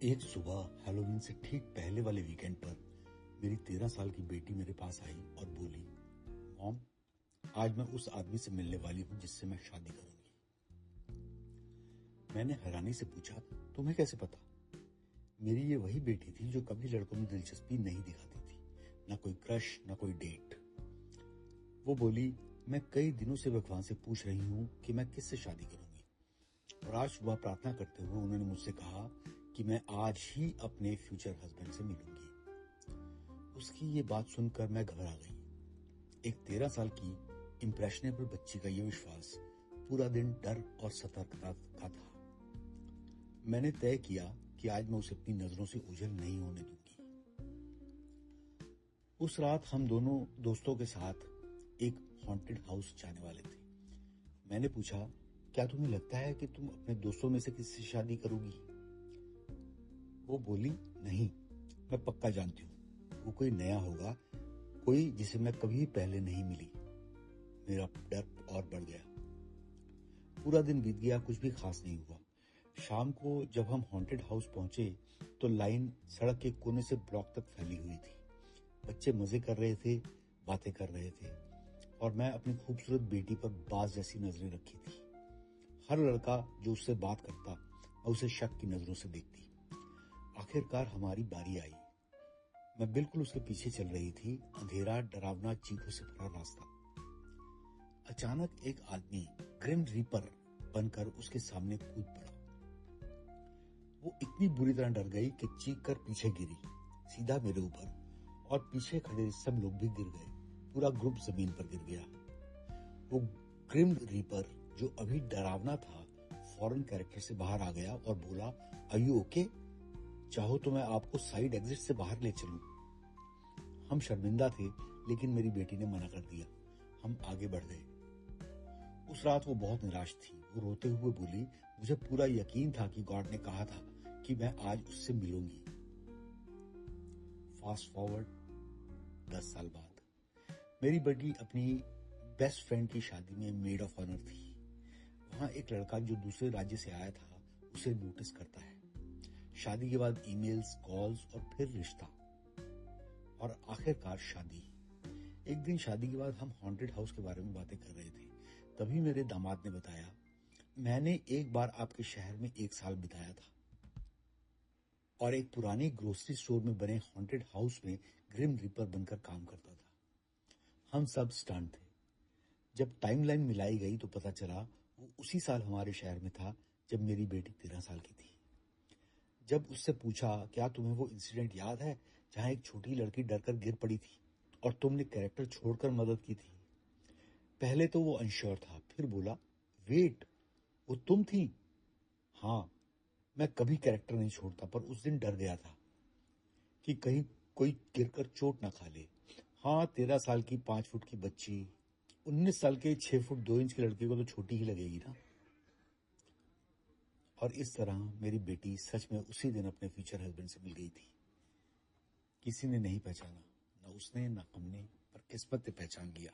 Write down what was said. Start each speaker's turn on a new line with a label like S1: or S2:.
S1: एक सुबह हैलोवीन से ठीक पहले वाले वीकेंड पर मेरी 13 साल की बेटी मेरे पास आई और बोली, मॉम, आज मैं उस आदमी से मिलने वाली हूं जिससे मैं शादी करूंगी। मैंने हैरानी से पूछा, तुम्हें कैसे पता? मेरी ये वही बेटी थी जो कभी लड़कों में दिलचस्पी नहीं दिखाती थी, ना कोई क्रश, ना कोई डेट। वो बोली, मैं कई दिनों से भगवान से पूछ रही हूं कि मैं किससे शादी करूंगी, और आज सुबह प्रार्थना करते हुए उन्होंने मुझसे कहा कि मैं आज ही अपने फ्यूचर हस्बैंड से मिलूंगी। उसकी ये बात सुनकर मैं घबरा गई। एक 13 साल की इंप्रेशनेबल बच्ची का ये विश्वास पूरा दिन डर और सतर्कता का था। मैंने तय किया कि आज मैं उसे अपनी नजरों से ओझल नहीं होने दूंगी। उस रात हम दोनों दोस्तों के साथ एक हॉन्टेड हाउस जाने वाले थे। मैंने पूछा, क्या तुम्हें लगता है कि तुम अपने दोस्तों में से किसी से शादी करोगी? वो बोली, नहीं, मैं पक्का जानती हूँ वो कोई नया होगा, कोई जिसे मैं कभी पहले नहीं मिली। मेरा डर और बढ़ गया। पूरा दिन बीत गया, कुछ भी खास नहीं हुआ। शाम को जब हम हॉन्टेड हाउस पहुंचे तो लाइन सड़क के कोने से ब्लॉक तक फैली हुई थी। बच्चे मजे कर रहे थे, बातें कर रहे थे, और मैं अपनी खूबसूरत बेटी पर बाज जैसी नजरें रखी थी। हर लड़का जो उससे बात करता, मैं उसे शक की नजरों से देखती। आखिरकार हमारी बारी आई। मैं बिल्कुल उसके पीछे चल रही थी, अंधेरा, डरावना, चीखों से भरा रास्ता। अचानक एक आदमी ग्रिम रीपर बनकर उसके सामने कूद पड़ा। वो इतनी बुरी तरह डर गई कि चीख कर पीछे गिरी, सीधा मेरे ऊपर, और पीछे खड़े सब लोग भी गिर गए। पूरा ग्रुप जमीन पर गिर गया। वो ग्रिम रीपर जो अभी डरावना था, फौरन कैरेक्टर से बाहर आ गया और बोला, आर यू ओके? चाहो तो मैं आपको साइड एग्जिट से बाहर ले चलूं। हम शर्मिंदा थे, लेकिन मेरी बेटी ने मना कर दिया। हम आगे बढ़ गए। उस रात वो बहुत निराश थी। वो रोते हुए बोली, मुझे पूरा यकीन था कि गॉड ने कहा था कि मैं आज उससे मिलूंगी। फास्ट फॉरवर्ड 10 साल बाद मेरी बेटी अपनी बेस्ट फ्रेंड की शादी में मेड ऑफ ऑनर थी। वहां एक लड़का जो दूसरे राज्य से आया था उसे नोटिस करता है। शादी के बाद ईमेल्स, कॉल्स और फिर रिश्ता, और आखिरकार शादी। एक दिन शादी के बाद हम हॉन्टेड हाउस के बारे में बातें कर रहे थे। तभी मेरे दामाद ने बताया, मैंने एक बार आपके शहर में 1 साल बिताया था और एक पुरानी ग्रोसरी स्टोर में बने हॉन्टेड हाउस में ग्रिम रीपर बनकर काम करता था। हम सब स्टन थे। जब टाइमलाइन मिलाई गई तो पता चला वो उसी साल हमारे शहर में था जब मेरी बेटी 13 साल की थी। जब उससे पूछा, क्या तुम्हें वो इंसिडेंट याद है जहां एक छोटी लड़की डरकर गिर पड़ी थी और तुमने कैरेक्टर छोड़कर मदद की थी? पहले तो वो अनश्योर था, फिर बोला, वेट, वो तुम थी? हाँ, मैं कभी कैरेक्टर नहीं छोड़ता, पर उस दिन डर गया था कि कहीं कोई गिरकर चोट ना खा ले। हाँ, 13 साल की 5 फुट की बच्ची 19 साल के 6 फुट 2 इंच के लड़के को तो छोटी ही लगेगी ना। और इस तरह मेरी बेटी सच में उसी दिन अपने फ्यूचर हस्बैंड से मिल गई थी। किसी ने नहीं पहचाना, न उसने न हमने, पर किस्मत ने पहचान लिया।